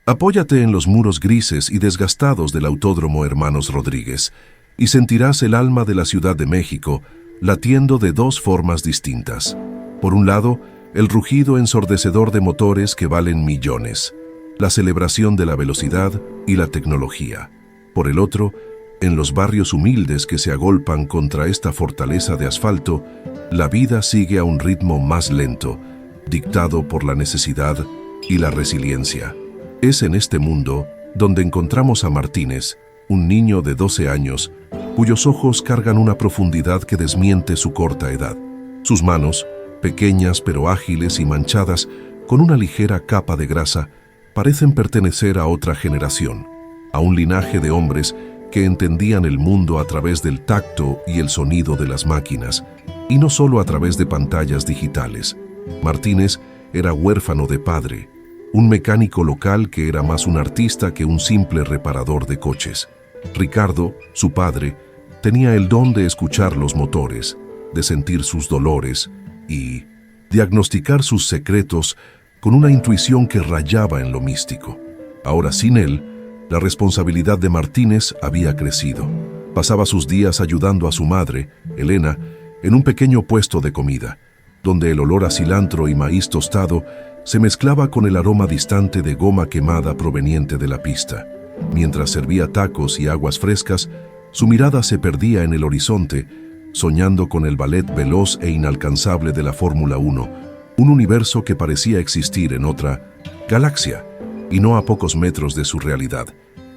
Apóyate en los muros grises y desgastados del Autódromo Hermanos Rodríguez y sentirás el alma de la Ciudad de México latiendo de dos formas distintas. Por un lado, el rugido ensordecedor de motores que valen millones, la celebración de la velocidad y la tecnología. Por el otro, en los barrios humildes que se agolpan contra esta fortaleza de asfalto, la vida sigue a un ritmo más lento, dictado por la necesidad y la resiliencia. Es en este mundo donde encontramos a Martínez, un niño de 12 años, cuyos ojos cargan una profundidad que desmiente su corta edad. Sus manos, pequeñas pero ágiles y manchadas con una ligera capa de grasa, parecen pertenecer a otra generación, a un linaje de hombres que entendían el mundo a través del tacto y el sonido de las máquinas, y no solo a través de pantallas digitales. Martínez era huérfano de padre, un mecánico local que era más un artista que un simple reparador de coches. Ricardo, su padre, tenía el don de escuchar los motores, de sentir sus dolores y diagnosticar sus secretos con una intuición que rayaba en lo místico. Ahora, sin él, la responsabilidad de Martínez había crecido. Pasaba sus días ayudando a su madre, Elena, en un pequeño puesto de comida, donde el olor a cilantro y maíz tostado se mezclaba con el aroma distante de goma quemada proveniente de la pista. Mientras servía tacos y aguas frescas, su mirada se perdía en el horizonte, soñando con el ballet veloz e inalcanzable de la Fórmula 1, un universo que parecía existir en otra galaxia, y no a pocos metros de su realidad.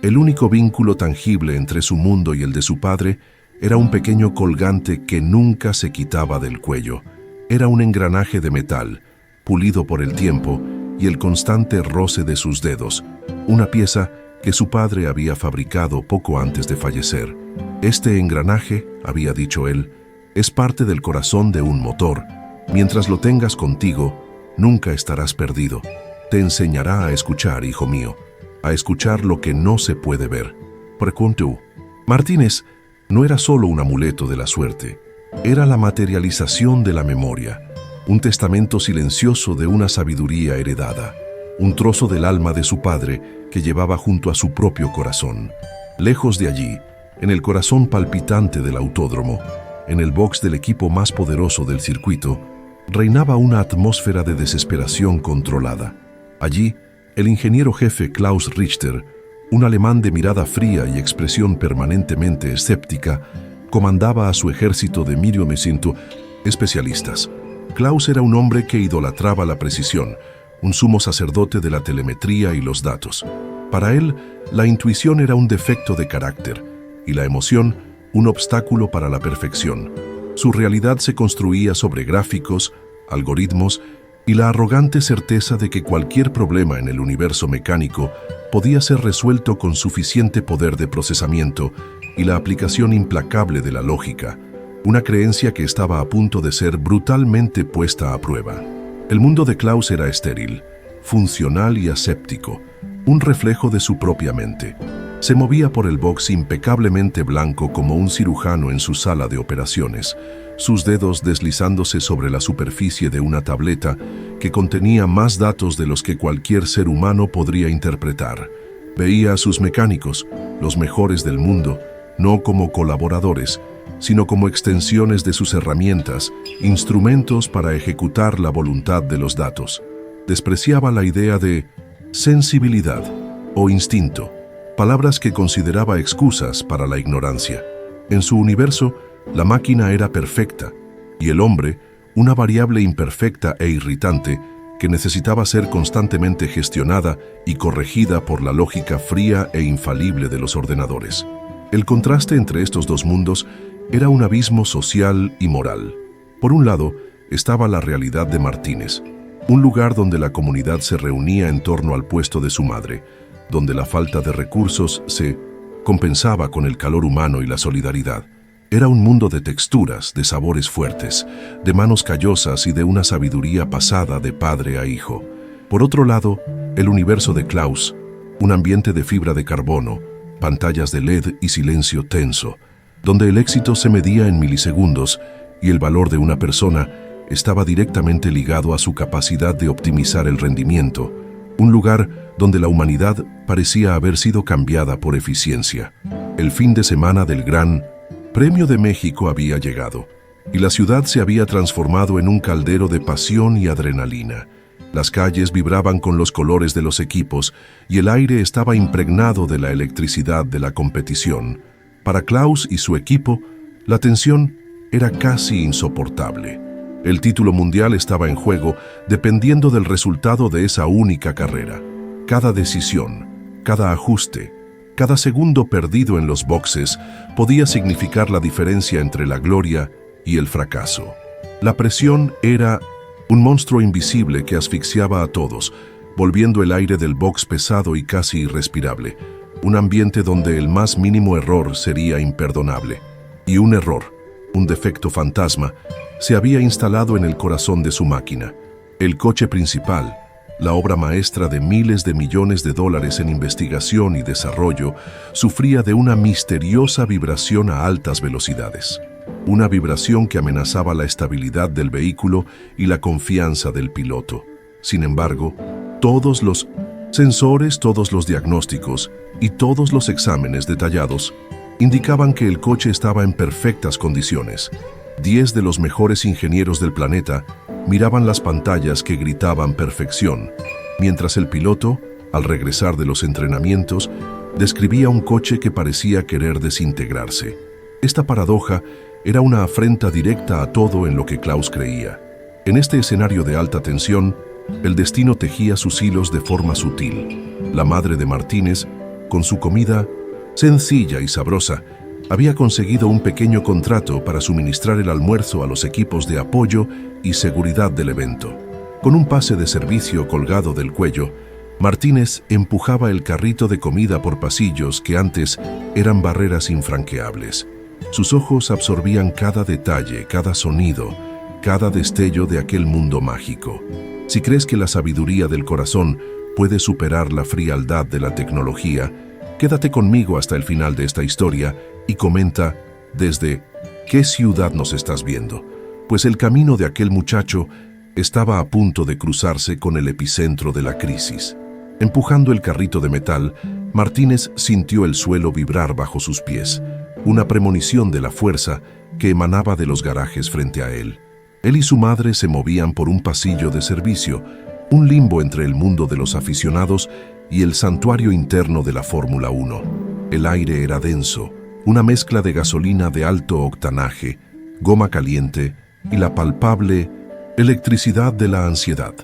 El único vínculo tangible entre su mundo y el de su padre era un pequeño colgante que nunca se quitaba del cuello. Era un engranaje de metal, pulido por el tiempo y el constante roce de sus dedos, una pieza que su padre había fabricado poco antes de fallecer. Este engranaje, había dicho él, es parte del corazón de un motor. Mientras lo tengas contigo, nunca estarás perdido. Te enseñará a escuchar, hijo mío, a escuchar lo que no se puede ver. Preguntó. Martínez no era solo un amuleto de la suerte, era la materialización de la memoria, un testamento silencioso de una sabiduría heredada, un trozo del alma de su padre que llevaba junto a su propio corazón. Lejos de allí, en el corazón palpitante del autódromo, en el box del equipo más poderoso del circuito, reinaba una atmósfera de desesperación controlada. Allí, el ingeniero jefe Klaus Richter, un alemán de mirada fría y expresión permanentemente escéptica, comandaba a su ejército de especialistas. Klaus era un hombre que idolatraba la precisión, un sumo sacerdote de la telemetría y los datos. Para él, la intuición era un defecto de carácter y la emoción un obstáculo para la perfección. Su realidad se construía sobre gráficos, algoritmos y la arrogante certeza de que cualquier problema en el universo mecánico podía ser resuelto con suficiente poder de procesamiento y la aplicación implacable de la lógica, una creencia que estaba a punto de ser brutalmente puesta a prueba. El mundo de Klaus era estéril, funcional y aséptico, un reflejo de su propia mente. Se movía por el box impecablemente blanco como un cirujano en su sala de operaciones, sus dedos deslizándose sobre la superficie de una tableta que contenía más datos de los que cualquier ser humano podría interpretar. Veía a sus mecánicos, los mejores del mundo, no como colaboradores, sino como extensiones de sus herramientas, instrumentos para ejecutar la voluntad de los datos. Despreciaba la idea de sensibilidad o instinto, palabras que consideraba excusas para la ignorancia. En su universo, la máquina era perfecta y el hombre, una variable imperfecta e irritante que necesitaba ser constantemente gestionada y corregida por la lógica fría e infalible de los ordenadores. El contraste entre estos dos mundos era un abismo social y moral. Por un lado, estaba la realidad de Martínez, un lugar donde la comunidad se reunía en torno al puesto de su madre, donde la falta de recursos se compensaba con el calor humano y la solidaridad. Era un mundo de texturas, de sabores fuertes, de manos callosas y de una sabiduría pasada de padre a hijo. Por otro lado, el universo de Klaus, un ambiente de fibra de carbono, pantallas de LED y silencio tenso, donde el éxito se medía en milisegundos y el valor de una persona estaba directamente ligado a su capacidad de optimizar el rendimiento, un lugar donde la humanidad parecía haber sido cambiada por eficiencia. El fin de semana del Gran Premio de México había llegado, y la ciudad se había transformado en un caldero de pasión y adrenalina. Las calles vibraban con los colores de los equipos y el aire estaba impregnado de la electricidad de la competición. Para Klaus y su equipo, la tensión era casi insoportable. El título mundial estaba en juego dependiendo del resultado de esa única carrera. Cada decisión, cada ajuste, cada segundo perdido en los boxes podía significar la diferencia entre la gloria y el fracaso. La presión era un monstruo invisible que asfixiaba a todos, volviendo el aire del box pesado y casi irrespirable. Un ambiente donde el más mínimo error sería imperdonable. Y un error, un defecto fantasma, se había instalado en el corazón de su máquina. El coche principal, la obra maestra de miles de millones de dólares en investigación y desarrollo, sufría de una misteriosa vibración a altas velocidades. Una vibración que amenazaba la estabilidad del vehículo y la confianza del piloto. Sin embargo, todos los sensores, todos los diagnósticos y todos los exámenes detallados indicaban que el coche estaba en perfectas condiciones. 10 de los mejores ingenieros del planeta miraban las pantallas que gritaban perfección, mientras el piloto, al regresar de los entrenamientos, describía un coche que parecía querer desintegrarse. Esta paradoja era una afrenta directa a todo en lo que Klaus creía. En este escenario de alta tensión, el destino tejía sus hilos de forma sutil. La madre de Martínez, con su comida sencilla y sabrosa, había conseguido un pequeño contrato para suministrar el almuerzo a los equipos de apoyo y seguridad del evento. Con un pase de servicio colgado del cuello, Martínez empujaba el carrito de comida por pasillos que antes eran barreras infranqueables. Sus ojos absorbían cada detalle, cada sonido, cada destello de aquel mundo mágico. Si crees que la sabiduría del corazón puede superar la frialdad de la tecnología, quédate conmigo hasta el final de esta historia y comenta desde ¿qué ciudad nos estás viendo? Pues el camino de aquel muchacho estaba a punto de cruzarse con el epicentro de la crisis. Empujando el carrito de metal, Martínez sintió el suelo vibrar bajo sus pies, una premonición de la fuerza que emanaba de los garajes frente a él. Él y su madre se movían por un pasillo de servicio, un limbo entre el mundo de los aficionados y el santuario interno de la Fórmula 1. El aire era denso, una mezcla de gasolina de alto octanaje, goma caliente y la palpable electricidad de la ansiedad.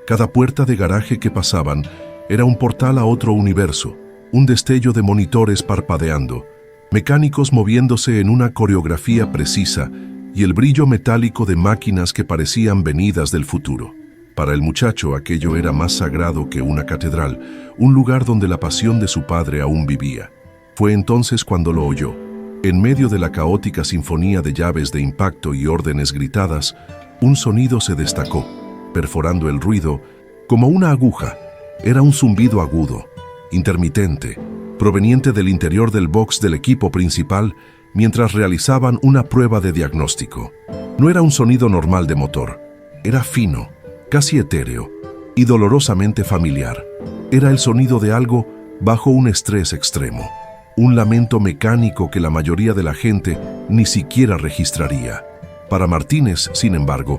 Cada puerta de garaje que pasaban era un portal a otro universo, un destello de monitores parpadeando, mecánicos moviéndose en una coreografía precisa y el brillo metálico de máquinas que parecían venidas del futuro. Para el muchacho aquello era más sagrado que una catedral, un lugar donde la pasión de su padre aún vivía. Fue entonces cuando lo oyó. En medio de la caótica sinfonía de llaves de impacto y órdenes gritadas, un sonido se destacó, perforando el ruido como una aguja. Era un zumbido agudo, intermitente, proveniente del interior del box del equipo principal mientras realizaban una prueba de diagnóstico. No era un sonido normal de motor, era fino, casi etéreo y dolorosamente familiar. Era el sonido de algo bajo un estrés extremo, un lamento mecánico que la mayoría de la gente ni siquiera registraría. Para Martínez, sin embargo,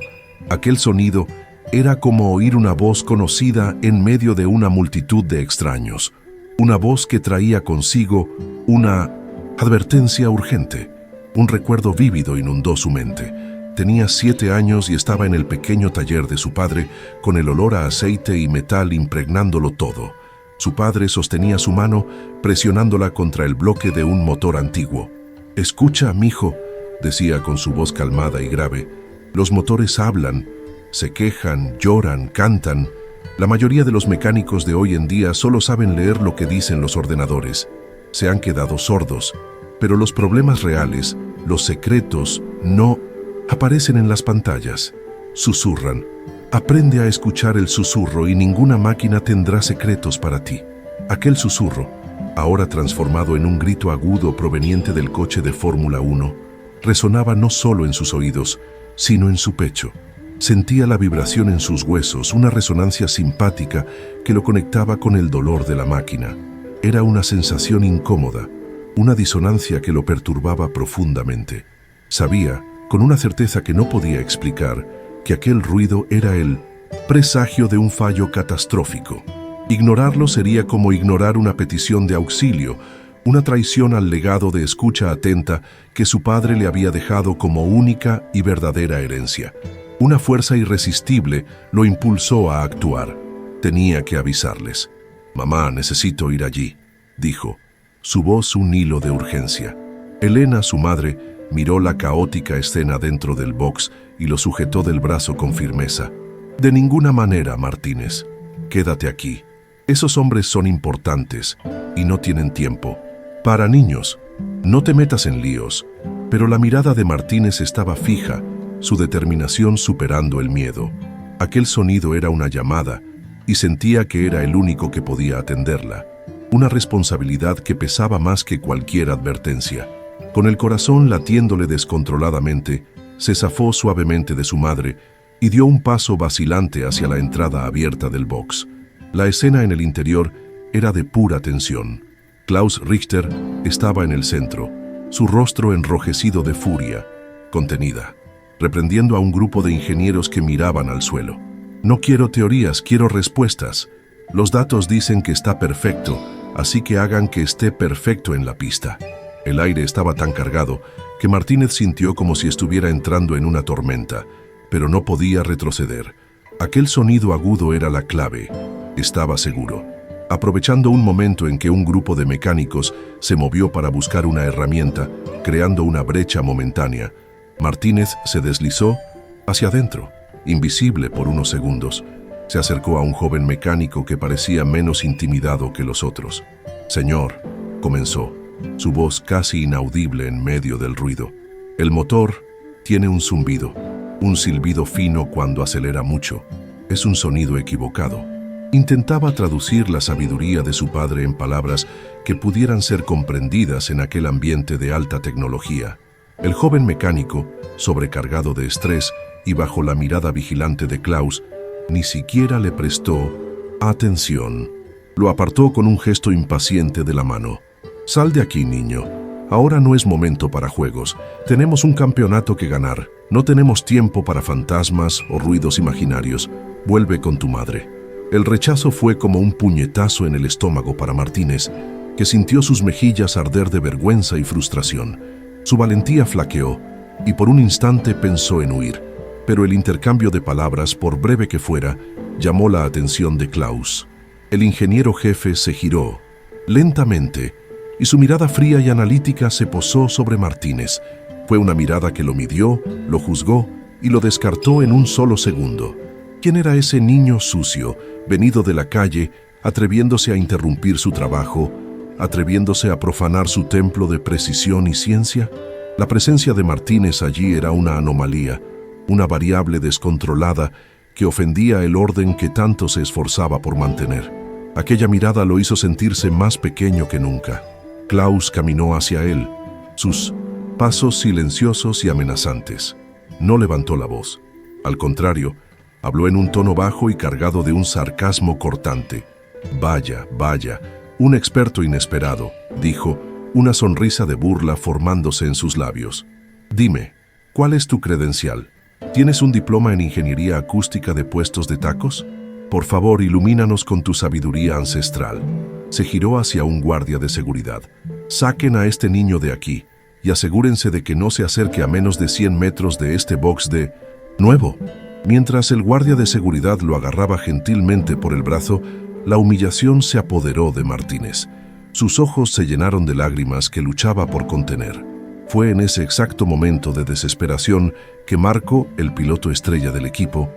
aquel sonido era como oír una voz conocida en medio de una multitud de extraños, una voz que traía consigo una advertencia urgente. Un recuerdo vívido inundó su mente. Tenía 7 años y estaba en el pequeño taller de su padre con el olor a aceite y metal impregnándolo todo. Su padre sostenía su mano presionándola contra el bloque de un motor antiguo. «Escucha, mijo», decía con su voz calmada y grave. «Los motores hablan, se quejan, lloran, cantan. La mayoría de los mecánicos de hoy en día solo saben leer lo que dicen los ordenadores. Se han quedado sordos, pero los problemas reales, los secretos, no aparecen en las pantallas. Susurran. Aprende a escuchar el susurro y ninguna máquina tendrá secretos para ti». Aquel susurro, ahora transformado en un grito agudo proveniente del coche de Fórmula 1, resonaba no solo en sus oídos, sino en su pecho. Sentía la vibración en sus huesos, una resonancia simpática que lo conectaba con el dolor de la máquina. Era una sensación incómoda, una disonancia que lo perturbaba profundamente. Sabía, con una certeza que no podía explicar, que aquel ruido era el presagio de un fallo catastrófico. Ignorarlo sería como ignorar una petición de auxilio, una traición al legado de escucha atenta que su padre le había dejado como única y verdadera herencia. Una fuerza irresistible lo impulsó a actuar. Tenía que avisarles. «Mamá, necesito ir allí», dijo. Su voz un hilo de urgencia. Elena, su madre, miró la caótica escena dentro del box y lo sujetó del brazo con firmeza. «De ninguna manera, Martínez. Quédate aquí. Esos hombres son importantes y no tienen tiempo. Para niños, no te metas en líos». Pero la mirada de Martínez estaba fija, su determinación superando el miedo. Aquel sonido era una llamada y sentía que era el único que podía atenderla. Una responsabilidad que pesaba más que cualquier advertencia. Con el corazón latiéndole descontroladamente, se zafó suavemente de su madre y dio un paso vacilante hacia la entrada abierta del box. La escena en el interior era de pura tensión. Klaus Richter estaba en el centro, su rostro enrojecido de furia, contenida, reprendiendo a un grupo de ingenieros que miraban al suelo. «No quiero teorías, quiero respuestas. Los datos dicen que está perfecto, así que hagan que esté perfecto en la pista». El aire estaba tan cargado que Martínez sintió como si estuviera entrando en una tormenta, pero no podía retroceder. Aquel sonido agudo era la clave. Estaba seguro. Aprovechando un momento en que un grupo de mecánicos se movió para buscar una herramienta, creando una brecha momentánea, Martínez se deslizó hacia adentro, invisible por unos segundos. Se acercó a un joven mecánico que parecía menos intimidado que los otros. «Señor», comenzó, su voz casi inaudible en medio del ruido. «El motor tiene un zumbido, un silbido fino cuando acelera mucho. Es un sonido equivocado». Intentaba traducir la sabiduría de su padre en palabras que pudieran ser comprendidas en aquel ambiente de alta tecnología. El joven mecánico, sobrecargado de estrés y bajo la mirada vigilante de Klaus, ni siquiera le prestó atención. Lo apartó con un gesto impaciente de la mano. «Sal de aquí, niño. Ahora no es momento para juegos. Tenemos un campeonato que ganar. No tenemos tiempo para fantasmas o ruidos imaginarios. Vuelve con tu madre». El rechazo fue como un puñetazo en el estómago para Martínez, que sintió sus mejillas arder de vergüenza y frustración. Su valentía flaqueó y por un instante pensó en huir, pero el intercambio de palabras, por breve que fuera, llamó la atención de Klaus. El ingeniero jefe se giró, lentamente, y su mirada fría y analítica se posó sobre Martínez. Fue una mirada que lo midió, lo juzgó y lo descartó en un solo segundo. ¿Quién era ese niño sucio, venido de la calle, atreviéndose a interrumpir su trabajo, atreviéndose a profanar su templo de precisión y ciencia? La presencia de Martínez allí era una anomalía, una variable descontrolada que ofendía el orden que tanto se esforzaba por mantener. Aquella mirada lo hizo sentirse más pequeño que nunca. Klaus caminó hacia él, sus pasos silenciosos y amenazantes. No levantó la voz. Al contrario, habló en un tono bajo y cargado de un sarcasmo cortante. «Vaya, vaya, un experto inesperado», dijo, una sonrisa de burla formándose en sus labios. «Dime, ¿cuál es tu credencial? ¿Tienes un diploma en ingeniería acústica de puestos de tacos? Por favor, ilumínanos con tu sabiduría ancestral». Se giró hacia un guardia de seguridad. «Saquen a este niño de aquí y asegúrense de que no se acerque a menos de 100 metros de este box de nuevo». Mientras el guardia de seguridad lo agarraba gentilmente por el brazo, la humillación se apoderó de Martínez. Sus ojos se llenaron de lágrimas que luchaba por contener. Fue en ese exacto momento de desesperación que Marco, el piloto estrella del equipo,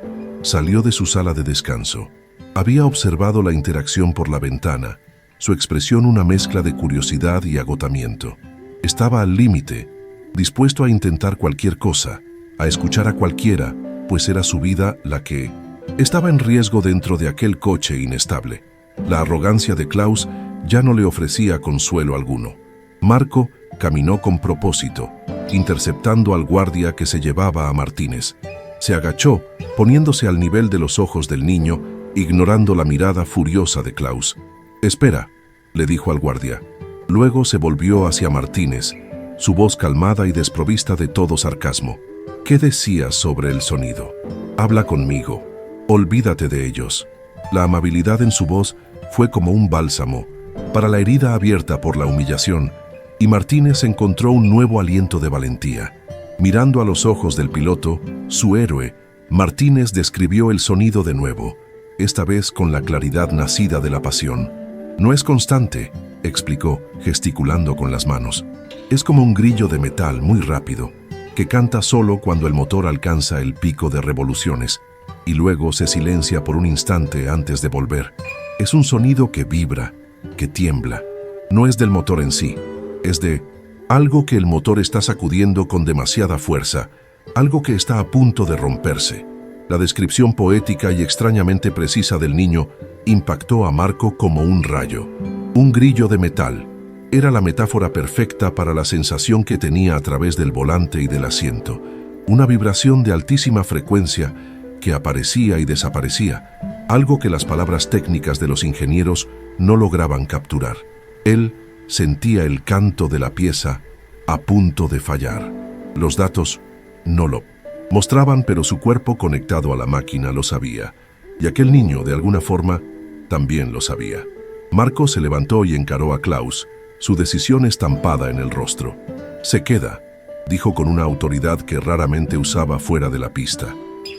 salió de su sala de descanso. Había observado la interacción por la ventana, su expresión una mezcla de curiosidad y agotamiento. Estaba al límite, dispuesto a intentar cualquier cosa, a escuchar a cualquiera, pues era su vida la que estaba en riesgo dentro de aquel coche inestable. La arrogancia de Klaus ya no le ofrecía consuelo alguno. Marco caminó con propósito, interceptando al guardia que se llevaba a Martínez. Se agachó, poniéndose al nivel de los ojos del niño, ignorando la mirada furiosa de Klaus. «Espera», le dijo al guardia. Luego se volvió hacia Martínez, su voz calmada y desprovista de todo sarcasmo. «¿Qué decías sobre el sonido? Habla conmigo. Olvídate de ellos». La amabilidad en su voz fue como un bálsamo para la herida abierta por la humillación, y Martínez encontró un nuevo aliento de valentía. Mirando a los ojos del piloto, su héroe, Martínez describió el sonido de nuevo, esta vez con la claridad nacida de la pasión. «No es constante», explicó, gesticulando con las manos. «Es como un grillo de metal muy rápido, que canta solo cuando el motor alcanza el pico de revoluciones, y luego se silencia por un instante antes de volver. Es un sonido que vibra, que tiembla. No es del motor en sí, es de algo que el motor está sacudiendo con demasiada fuerza, algo que está a punto de romperse». La descripción poética y extrañamente precisa del niño impactó a Marco como un rayo. Un grillo de metal era la metáfora perfecta para la sensación que tenía a través del volante y del asiento. Una vibración de altísima frecuencia que aparecía y desaparecía, algo que las palabras técnicas de los ingenieros no lograban capturar. Él sentía el canto de la pieza a punto de fallar. Los datos no lo mostraban, pero su cuerpo conectado a la máquina lo sabía. Y aquel niño, de alguna forma, también lo sabía. Marco se levantó y encaró a Klaus, su decisión estampada en el rostro. «Se queda», dijo con una autoridad que raramente usaba fuera de la pista.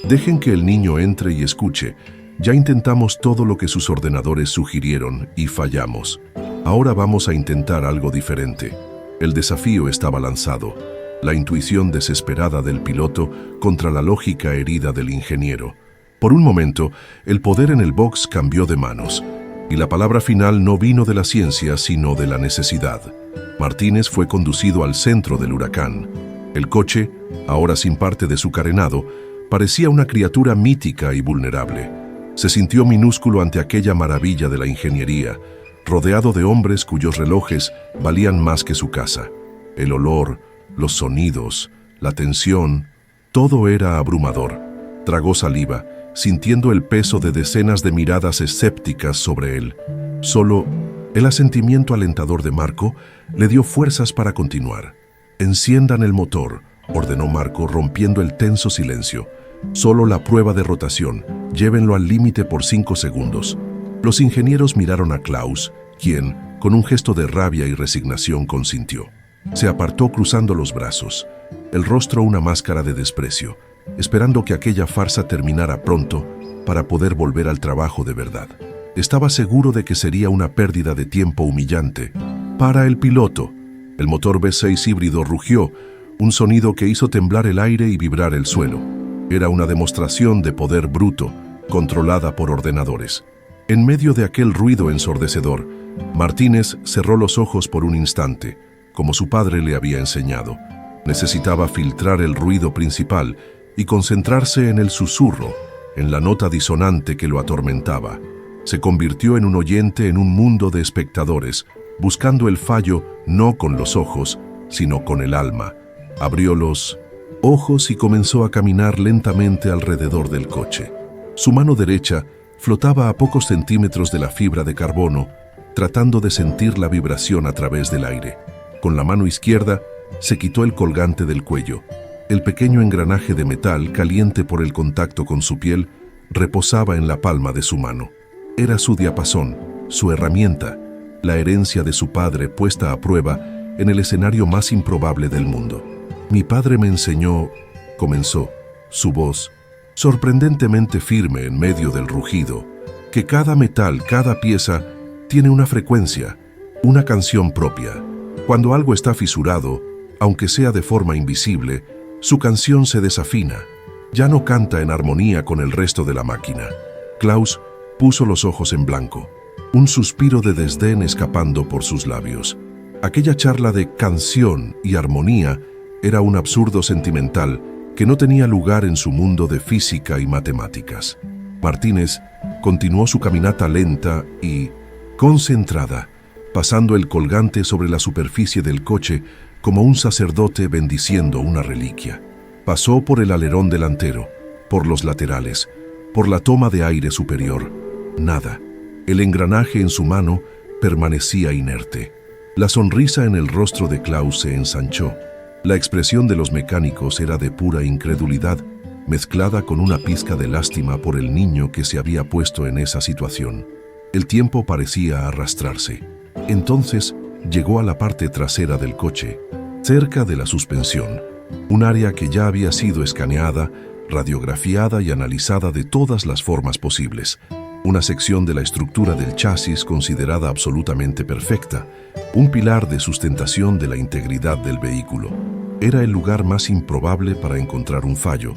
«Dejen que el niño entre y escuche. Ya intentamos todo lo que sus ordenadores sugirieron y fallamos. Ahora vamos a intentar algo diferente». El desafío estaba lanzado. La intuición desesperada del piloto contra la lógica herida del ingeniero. Por un momento, el poder en el box cambió de manos, y la palabra final no vino de la ciencia, sino de la necesidad. Martínez fue conducido al centro del huracán. El coche, ahora sin parte de su carenado, parecía una criatura mítica y vulnerable. Se sintió minúsculo ante aquella maravilla de la ingeniería, rodeado de hombres cuyos relojes valían más que su casa. El olor, los sonidos, la tensión, todo era abrumador. Tragó saliva, sintiendo el peso de decenas de miradas escépticas sobre él. Solo el asentimiento alentador de Marco le dio fuerzas para continuar. «Enciendan el motor», ordenó Marco, rompiendo el tenso silencio. «Solo la prueba de rotación. Llévenlo al límite por 5 segundos». Los ingenieros miraron a Klaus, quien, con un gesto de rabia y resignación, consintió. Se apartó cruzando los brazos, el rostro una máscara de desprecio, esperando que aquella farsa terminara pronto para poder volver al trabajo de verdad. Estaba seguro de que sería una pérdida de tiempo humillante para el piloto. El motor V6 híbrido rugió, un sonido que hizo temblar el aire y vibrar el suelo. Era una demostración de poder bruto, controlada por ordenadores. En medio de aquel ruido ensordecedor, Martínez cerró los ojos por un instante, como su padre le había enseñado. Necesitaba filtrar el ruido principal y concentrarse en el susurro, en la nota disonante que lo atormentaba. Se convirtió en un oyente en un mundo de espectadores, buscando el fallo no con los ojos, sino con el alma. Abrió los ojos y comenzó a caminar lentamente alrededor del coche. Su mano derecha flotaba a pocos centímetros de la fibra de carbono, tratando de sentir la vibración a través del aire. Con la mano izquierda se quitó el colgante del cuello. El pequeño engranaje de metal, caliente por el contacto con su piel, reposaba en la palma de su mano. Era su diapasón, su herramienta, la herencia de su padre puesta a prueba en el escenario más improbable del mundo. «Mi padre me enseñó», comenzó, su voz, sorprendentemente firme en medio del rugido, «que cada metal, cada pieza, tiene una frecuencia, una canción propia. Cuando algo está fisurado, aunque sea de forma invisible, su canción se desafina, ya no canta en armonía con el resto de la máquina». Klaus puso los ojos en blanco, un suspiro de desdén escapando por sus labios. Aquella charla de canción y armonía era un absurdo sentimental que no tenía lugar en su mundo de física y matemáticas. Martínez continuó su caminata lenta y concentrada, pasando el colgante sobre la superficie del coche como un sacerdote bendiciendo una reliquia. Pasó por el alerón delantero, por los laterales, por la toma de aire superior. Nada. El engranaje en su mano permanecía inerte. La sonrisa en el rostro de Klaus se ensanchó. La expresión de los mecánicos era de pura incredulidad, mezclada con una pizca de lástima por el niño que se había puesto en esa situación. El tiempo parecía arrastrarse. Entonces llegó a la parte trasera del coche, cerca de la suspensión, un área que ya había sido escaneada, radiografiada y analizada de todas las formas posibles. Una sección de la estructura del chasis considerada absolutamente perfecta, un pilar de sustentación de la integridad del vehículo. Era el lugar más improbable para encontrar un fallo,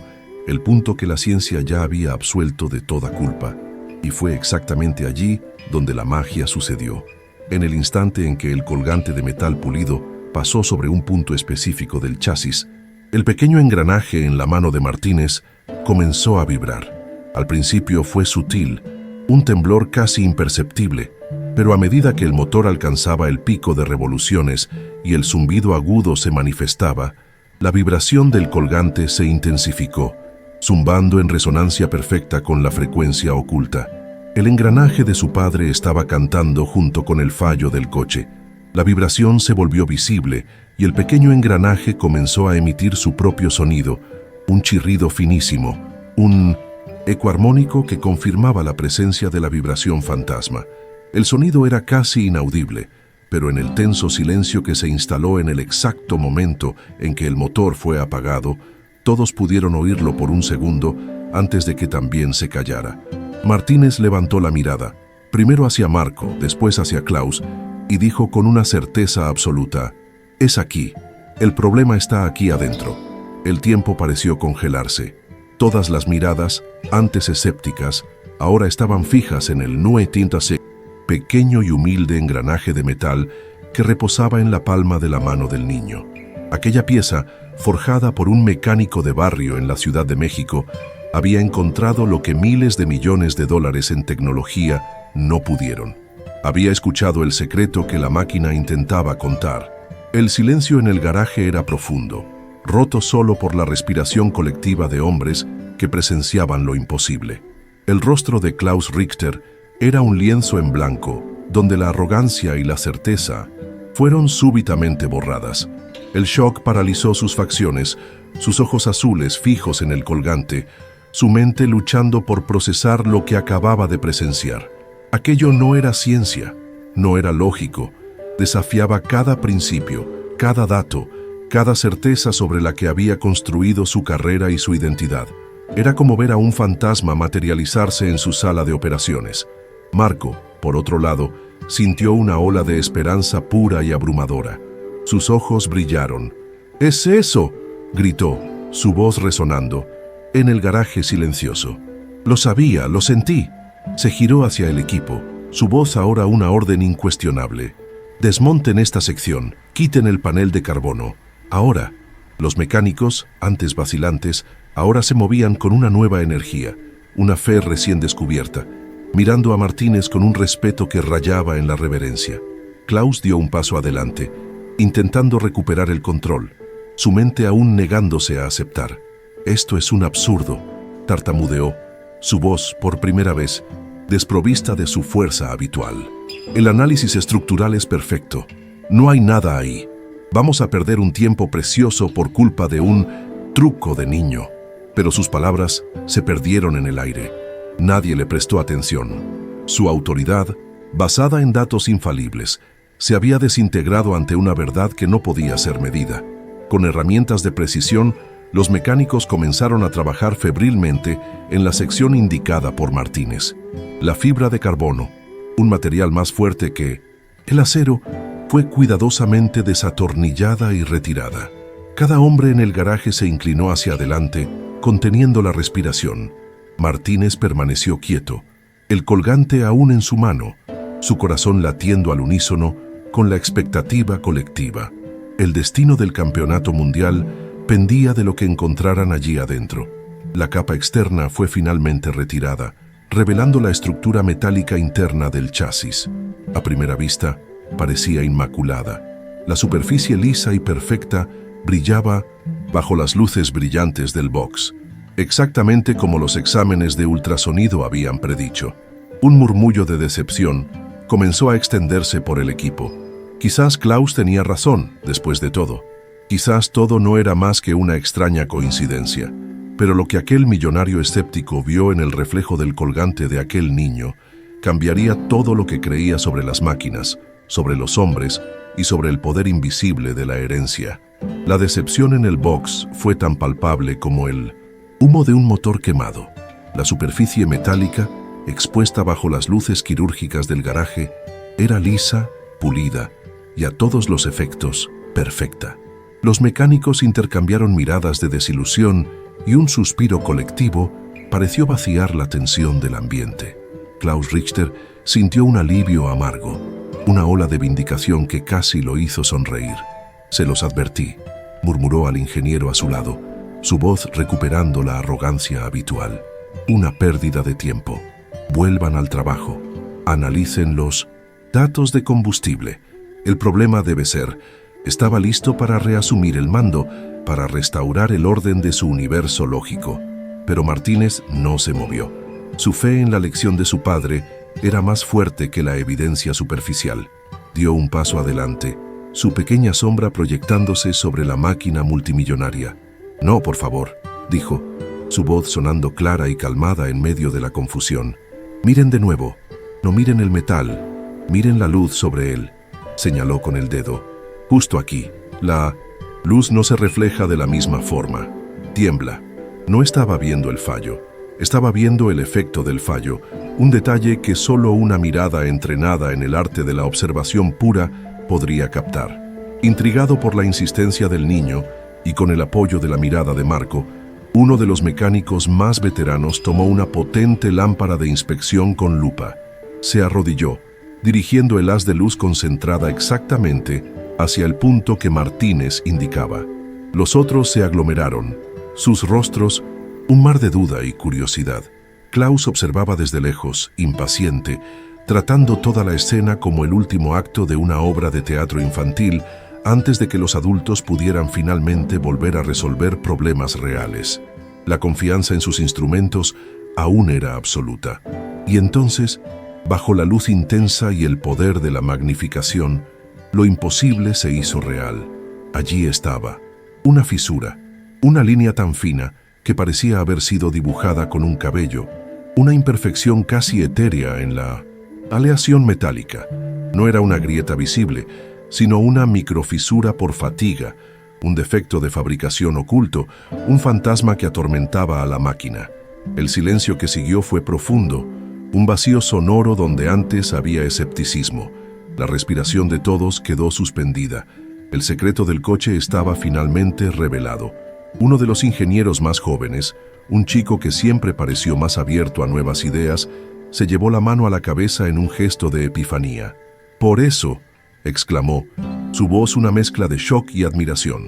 el punto que la ciencia ya había absuelto de toda culpa. Y fue exactamente allí donde la magia sucedió. En el instante en que el colgante de metal pulido pasó sobre un punto específico del chasis, el pequeño engranaje en la mano de Martínez comenzó a vibrar. Al principio fue sutil, un temblor casi imperceptible, pero a medida que el motor alcanzaba el pico de revoluciones y el zumbido agudo se manifestaba, la vibración del colgante se intensificó, zumbando en resonancia perfecta con la frecuencia oculta. El engranaje de su padre estaba cantando junto con el fallo del coche. La vibración se volvió visible y el pequeño engranaje comenzó a emitir su propio sonido, un chirrido finísimo, un eco armónico que confirmaba la presencia de la vibración fantasma. El sonido era casi inaudible, pero en el tenso silencio que se instaló en el exacto momento en que el motor fue apagado, todos pudieron oírlo por un segundo antes de que también se callara. Martínez levantó la mirada, primero hacia Marco, después hacia Klaus, y dijo con una certeza absoluta: «Es aquí. El problema está aquí adentro». El tiempo pareció congelarse. Todas las miradas, antes escépticas, ahora estaban fijas en el pequeño y humilde engranaje de metal que reposaba en la palma de la mano del niño. Aquella pieza, forjada por un mecánico de barrio en la Ciudad de México, había encontrado lo que miles de millones de dólares en tecnología no pudieron. Había escuchado el secreto que la máquina intentaba contar. El silencio en el garaje era profundo, roto solo por la respiración colectiva de hombres que presenciaban lo imposible. El rostro de Klaus Richter era un lienzo en blanco, donde la arrogancia y la certeza fueron súbitamente borradas. El shock paralizó sus facciones, sus ojos azules fijos en el colgante, su mente luchando por procesar lo que acababa de presenciar. Aquello no era ciencia, no era lógico, desafiaba cada principio, cada dato, cada certeza sobre la que había construido su carrera y su identidad. Era como ver a un fantasma materializarse en su sala de operaciones. Marco, por otro lado, sintió una ola de esperanza pura y abrumadora. Sus ojos brillaron. «¡Es eso!», gritó, su voz resonando, en el garaje silencioso. «Lo sabía, lo sentí». Se giró hacia el equipo, su voz ahora una orden incuestionable. «Desmonten esta sección, quiten el panel de carbono. Ahora». Los mecánicos, antes vacilantes, ahora se movían con una nueva energía, una fe recién descubierta, mirando a Martínez con un respeto que rayaba en la reverencia. Klaus dio un paso adelante, intentando recuperar el control, su mente aún negándose a aceptar. «Esto es un absurdo», tartamudeó, su voz, por primera vez, desprovista de su fuerza habitual. «El análisis estructural es perfecto. No hay nada ahí. Vamos a perder un tiempo precioso por culpa de un truco de niño». Pero sus palabras se perdieron en el aire. Nadie le prestó atención. Su autoridad, basada en datos infalibles, se había desintegrado ante una verdad que no podía ser medida. Con herramientas de precisión, los mecánicos comenzaron a trabajar febrilmente en la sección indicada por Martínez. La fibra de carbono, un material más fuerte que el acero, fue cuidadosamente desatornillada y retirada. Cada hombre en el garaje se inclinó hacia adelante, conteniendo la respiración. Martínez permaneció quieto, el colgante aún en su mano, su corazón latiendo al unísono con la expectativa colectiva. El destino del campeonato mundial pendía de lo que encontraran allí adentro. La capa externa fue finalmente retirada, revelando la estructura metálica interna del chasis. A primera vista, parecía inmaculada. La superficie lisa y perfecta brillaba bajo las luces brillantes del box. exactamente como los exámenes de ultrasonido habían predicho. Un murmullo de decepción comenzó a extenderse por el equipo. Quizás Klaus tenía razón, después de todo. Quizás todo no era más que una extraña coincidencia. Pero lo que aquel millonario escéptico vio en el reflejo del colgante de aquel niño cambiaría todo lo que creía sobre las máquinas, sobre los hombres y sobre el poder invisible de la herencia. La decepción en el box fue tan palpable como el humo de un motor quemado. La superficie metálica, expuesta bajo las luces quirúrgicas del garaje, era lisa, pulida y a todos los efectos, perfecta. Los mecánicos intercambiaron miradas de desilusión y un suspiro colectivo pareció vaciar la tensión del ambiente. Klaus Richter sintió un alivio amargo, una ola de vindicación que casi lo hizo sonreír. «Se los advertí», murmuró al ingeniero a su lado, su voz recuperando la arrogancia habitual. «Una pérdida de tiempo. Vuelvan al trabajo. Analicen los datos de combustible. El problema debe ser, estaba listo para reasumir el mando, para restaurar el orden de su universo lógico. Pero Martínez no se movió. Su fe en la lección de su padre era más fuerte que la evidencia superficial. Dio un paso adelante, su pequeña sombra proyectándose sobre la máquina multimillonaria. «No, por favor», dijo, su voz sonando clara y calmada en medio de la confusión. «Miren de nuevo. No miren el metal. Miren la luz sobre él», señaló con el dedo. «Justo aquí. La luz no se refleja de la misma forma. Tiembla». No estaba viendo el fallo. Estaba viendo el efecto del fallo, un detalle que solo una mirada entrenada en el arte de la observación pura podría captar. Intrigado por la insistencia del niño y con el apoyo de la mirada de Marco, uno de los mecánicos más veteranos tomó una potente lámpara de inspección con lupa. Se arrodilló, dirigiendo el haz de luz concentrada exactamente hacia el punto que Martínez indicaba. Los otros se aglomeraron, sus rostros un mar de duda y curiosidad. Klaus observaba desde lejos, impaciente, tratando toda la escena como el último acto de una obra de teatro infantil antes de que los adultos pudieran finalmente volver a resolver problemas reales. La confianza en sus instrumentos aún era absoluta. Y entonces, bajo la luz intensa y el poder de la magnificación, lo imposible se hizo real. Allí estaba, una fisura, una línea tan fina que parecía haber sido dibujada con un cabello, una imperfección casi etérea en la aleación metálica. No era una grieta visible, sino una microfisura por fatiga, un defecto de fabricación oculto, un fantasma que atormentaba a la máquina. El silencio que siguió fue profundo, un vacío sonoro donde antes había escepticismo. La respiración de todos quedó suspendida. El secreto del coche estaba finalmente revelado. Uno de los ingenieros más jóvenes, un chico que siempre pareció más abierto a nuevas ideas, se llevó la mano a la cabeza en un gesto de epifanía. «Por eso», exclamó, su voz una mezcla de shock y admiración.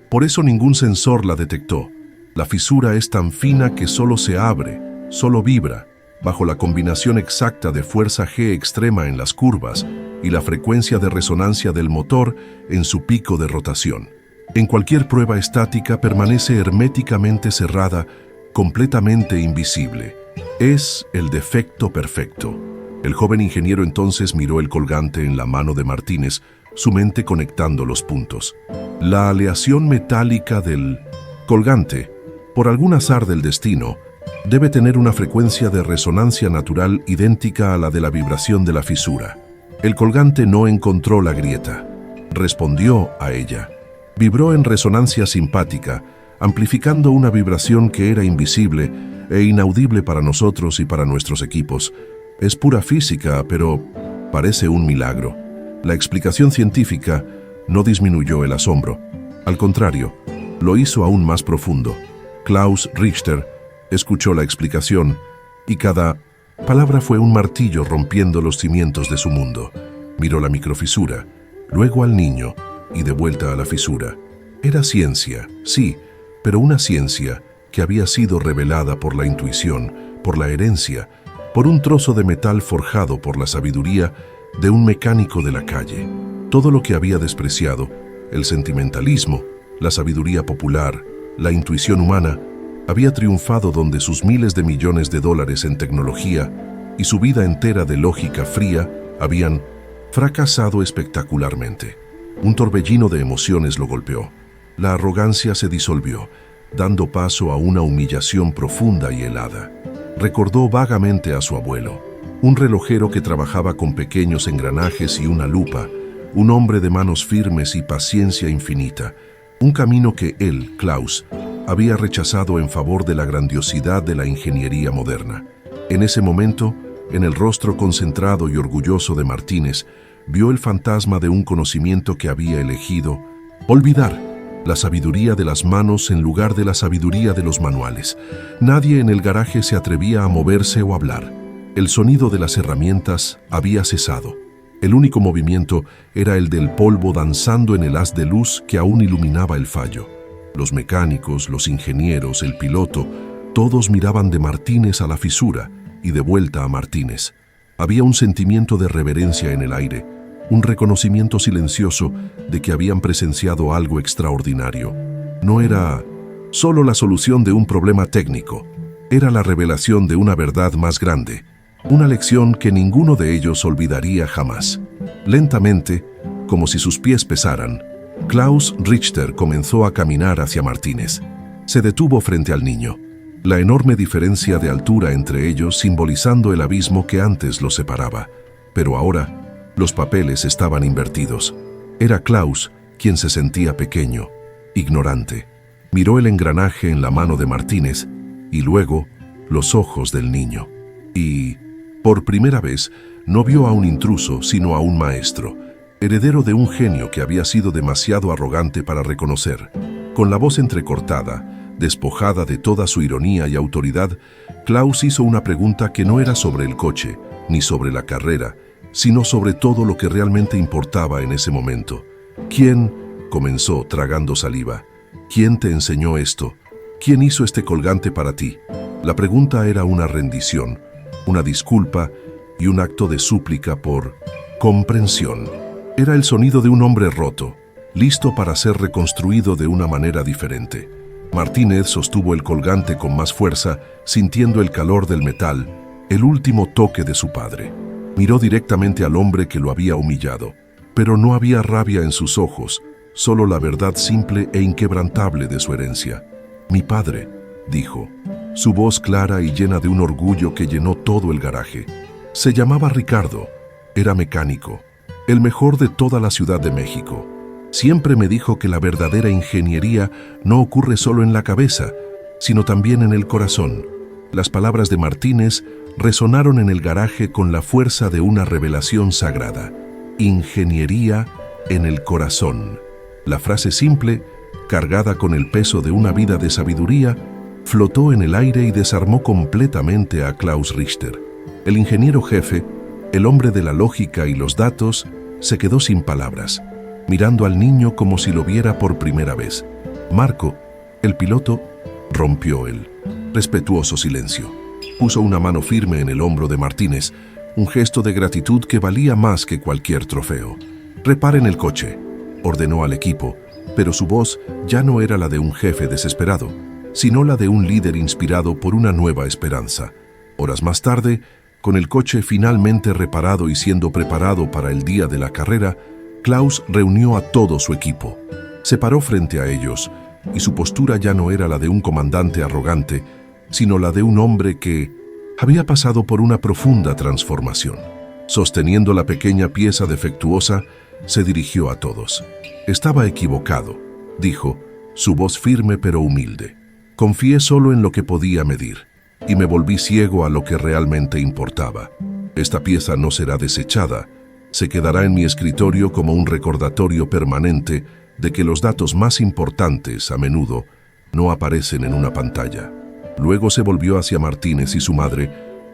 «Por eso ningún sensor la detectó. La fisura es tan fina que solo se abre, solo vibra, bajo la combinación exacta de fuerza G extrema en las curvas y la frecuencia de resonancia del motor en su pico de rotación. En cualquier prueba estática permanece herméticamente cerrada, completamente invisible. Es el defecto perfecto». El joven ingeniero entonces miró el colgante en la mano de Martínez, su mente conectando los puntos. La aleación metálica del colgante, por algún azar del destino, debe tener una frecuencia de resonancia natural idéntica a la de la vibración de la fisura. El colgante no encontró la grieta, respondió a ella. Vibró en resonancia simpática, amplificando una vibración que era invisible e inaudible para nosotros y para nuestros equipos. Es pura física, pero parece un milagro. La explicación científica no disminuyó el asombro. Al contrario, lo hizo aún más profundo. Klaus Richter escuchó la explicación y cada palabra fue un martillo rompiendo los cimientos de su mundo. Miró la microfisura, luego al niño y de vuelta a la fisura. Era ciencia, sí, pero una ciencia que había sido revelada por la intuición, por la herencia, por un trozo de metal forjado por la sabiduría de un mecánico de la calle. Todo lo que había despreciado, el sentimentalismo, la sabiduría popular, la intuición humana, Había triunfado donde sus miles de millones de dólares en tecnología y su vida entera de lógica fría habían fracasado espectacularmente. Un torbellino de emociones lo golpeó. La arrogancia se disolvió, dando paso a una humillación profunda y helada. Recordó vagamente a su abuelo, un relojero que trabajaba con pequeños engranajes y una lupa, un hombre de manos firmes y paciencia infinita, un camino que él, Klaus, había rechazado en favor de la grandiosidad de la ingeniería moderna. En ese momento, en el rostro concentrado y orgulloso de Martínez, vio el fantasma de un conocimiento que había elegido olvidar, la sabiduría de las manos en lugar de la sabiduría de los manuales. Nadie en el garaje se atrevía a moverse o hablar. El sonido de las herramientas había cesado. El único movimiento era el del polvo danzando en el haz de luz que aún iluminaba el fallo. Los mecánicos, los ingenieros, el piloto, todos miraban de Martínez a la fisura y de vuelta a Martínez. Había un sentimiento de reverencia en el aire, un reconocimiento silencioso de que habían presenciado algo extraordinario. No era solo la solución de un problema técnico, era la revelación de una verdad más grande, una lección que ninguno de ellos olvidaría jamás. Lentamente, como si sus pies pesaran, Klaus Richter comenzó a caminar hacia Martínez. Se detuvo frente al niño, la enorme diferencia de altura entre ellos simbolizando el abismo que antes los separaba. Pero ahora, los papeles estaban invertidos. Era Klaus quien se sentía pequeño, ignorante. Miró el engranaje en la mano de Martínez y luego los ojos del niño. Y, por primera vez, no vio a un intruso, sino a un maestro, heredero de un genio que había sido demasiado arrogante para reconocer. Con la voz entrecortada, despojada de toda su ironía y autoridad, Klaus hizo una pregunta que no era sobre el coche, ni sobre la carrera, sino sobre todo lo que realmente importaba en ese momento. ¿Quién? Comenzó, tragando saliva. ¿Quién te enseñó esto? ¿Quién hizo este colgante para ti? La pregunta era una rendición, una disculpa y un acto de súplica por comprensión. Era el sonido de un hombre roto, listo para ser reconstruido de una manera diferente. Martínez sostuvo el colgante con más fuerza, sintiendo el calor del metal, el último toque de su padre. Miró directamente al hombre que lo había humillado, pero no había rabia en sus ojos, solo la verdad simple e inquebrantable de su herencia. «Mi padre», dijo, su voz clara y llena de un orgullo que llenó todo el garaje. Se llamaba Ricardo, era mecánico, el mejor de toda la Ciudad de México. Siempre me dijo que la verdadera ingeniería no ocurre solo en la cabeza, sino también en el corazón. Las palabras de Martínez resonaron en el garaje con la fuerza de una revelación sagrada. Ingeniería en el corazón. La frase simple, cargada con el peso de una vida de sabiduría, flotó en el aire y desarmó completamente a Klaus Richter. El ingeniero jefe, el hombre de la lógica y los datos, se quedó sin palabras, mirando al niño como si lo viera por primera vez. Marco, el piloto, rompió el respetuoso silencio. Puso una mano firme en el hombro de Martínez, un gesto de gratitud que valía más que cualquier trofeo. «Reparen el coche», ordenó al equipo, pero su voz ya no era la de un jefe desesperado, sino la de un líder inspirado por una nueva esperanza. Horas más tarde, con el coche finalmente reparado y siendo preparado para el día de la carrera, Klaus reunió a todo su equipo. Se paró frente a ellos, y su postura ya no era la de un comandante arrogante, sino la de un hombre que había pasado por una profunda transformación. Sosteniendo la pequeña pieza defectuosa, se dirigió a todos. «Estaba equivocado», dijo, su voz firme pero humilde. «Confié solo en lo que podía medir, y me volví ciego a lo que realmente importaba. Esta pieza no será desechada, se quedará en mi escritorio como un recordatorio permanente de que los datos más importantes, a menudo, no aparecen en una pantalla». Luego se volvió hacia Martínez y su madre,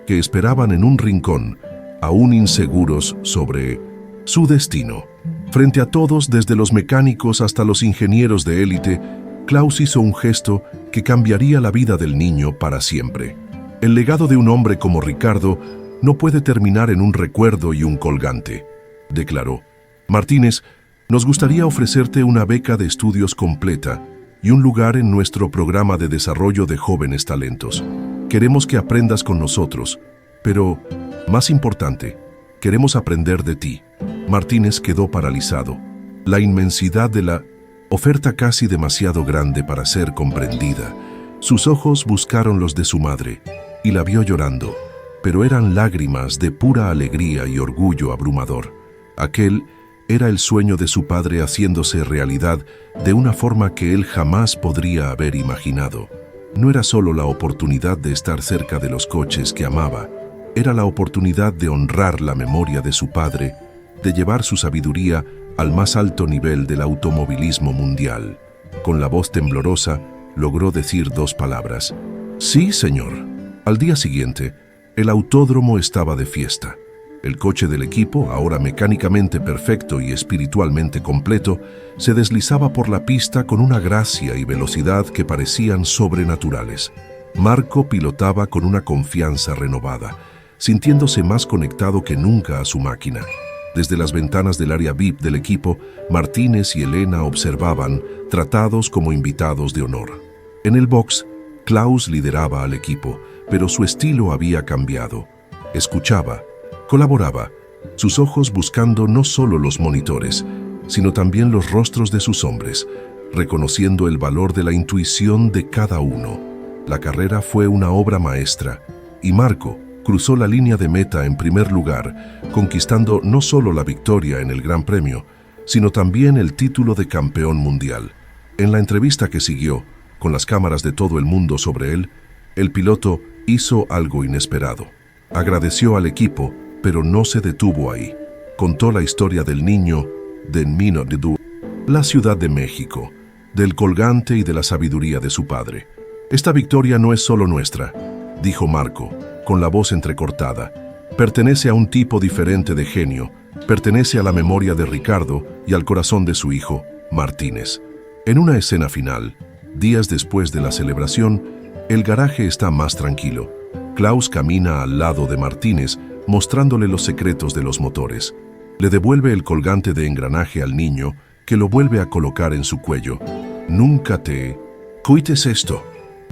que esperaban en un rincón, aún inseguros sobre su destino. Frente a todos, desde los mecánicos hasta los ingenieros de élite, Klaus hizo un gesto que cambiaría la vida del niño para siempre. «El legado de un hombre como Ricardo no puede terminar en un recuerdo y un colgante», declaró. «Martínez, nos gustaría ofrecerte una beca de estudios completa y un lugar en nuestro programa de desarrollo de jóvenes talentos. Queremos que aprendas con nosotros, pero, más importante, queremos aprender de ti. Martínez quedó paralizado. La inmensidad de la oferta casi demasiado grande para ser comprendida. Sus ojos buscaron los de su madre y la vio llorando, pero eran lágrimas de pura alegría y orgullo abrumador. Aquel era el sueño de su padre haciéndose realidad de una forma que él jamás podría haber imaginado. No era solo la oportunidad de estar cerca de los coches que amaba, era la oportunidad de honrar la memoria de su padre, de llevar su sabiduría al más alto nivel del automovilismo mundial. Con la voz temblorosa, logró decir 2 palabras. Sí, señor. Al día siguiente, el autódromo estaba de fiesta. El coche del equipo, ahora mecánicamente perfecto y espiritualmente completo, se deslizaba por la pista con una gracia y velocidad que parecían sobrenaturales. Marco pilotaba con una confianza renovada, sintiéndose más conectado que nunca a su máquina. Desde las ventanas del área VIP del equipo, Martínez y Elena observaban, tratados como invitados de honor. En el box, Klaus lideraba al equipo, pero su estilo había cambiado. Escuchaba, colaboraba, sus ojos buscando no solo los monitores, sino también los rostros de sus hombres, reconociendo el valor de la intuición de cada uno. La carrera fue una obra maestra, y Marco cruzó la línea de meta en primer lugar, conquistando no solo la victoria en el Gran Premio, sino también el título de campeón mundial. En la entrevista que siguió, con las cámaras de todo el mundo sobre él, el piloto hizo algo inesperado. Agradeció al equipo, pero no se detuvo ahí. Contó la historia del niño de Minodú, la Ciudad de México, del colgante y de la sabiduría de su padre. Esta victoria no es solo nuestra, dijo Marco, con la voz entrecortada. Pertenece a un tipo diferente de genio, pertenece a la memoria de Ricardo y al corazón de su hijo, Martínez. En una escena final, días después de la celebración, el garaje está más tranquilo. Klaus camina al lado de Martínez, mostrándole los secretos de los motores. Le devuelve el colgante de engranaje al niño, que lo vuelve a colocar en su cuello. Nunca te cuites esto,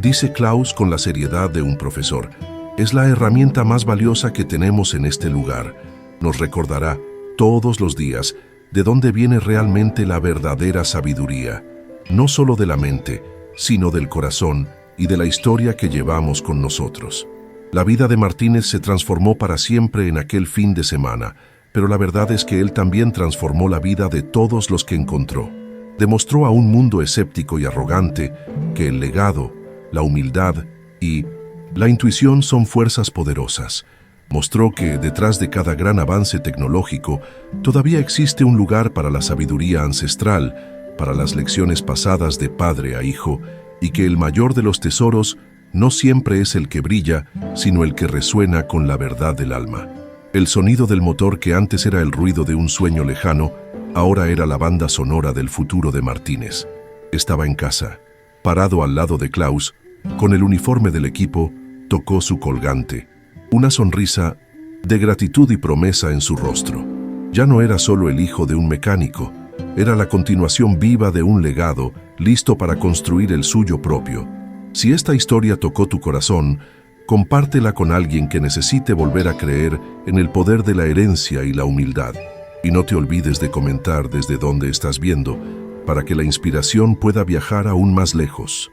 dice Klaus con la seriedad de un profesor. Es la herramienta más valiosa que tenemos en este lugar. Nos recordará todos los días de dónde viene realmente la verdadera sabiduría, no solo de la mente, sino del corazón y de la historia que llevamos con nosotros. La vida de Martínez se transformó para siempre en aquel fin de semana, pero la verdad es que él también transformó la vida de todos los que encontró. Demostró a un mundo escéptico y arrogante que el legado, la humildad y la intuición son fuerzas poderosas. Mostró que detrás de cada gran avance tecnológico todavía existe un lugar para la sabiduría ancestral, para las lecciones pasadas de padre a hijo, y que el mayor de los tesoros no siempre es el que brilla, sino el que resuena con la verdad del alma. El sonido del motor que antes era el ruido de un sueño lejano, ahora era la banda sonora del futuro de Martínez. Estaba en casa, parado al lado de Klaus, con el uniforme del equipo, tocó su colgante. Una sonrisa de gratitud y promesa en su rostro. Ya no era solo el hijo de un mecánico, era la continuación viva de un legado, listo para construir el suyo propio. Si esta historia tocó tu corazón, compártela con alguien que necesite volver a creer en el poder de la herencia y la humildad. Y no te olvides de comentar desde dónde estás viendo, para que la inspiración pueda viajar aún más lejos.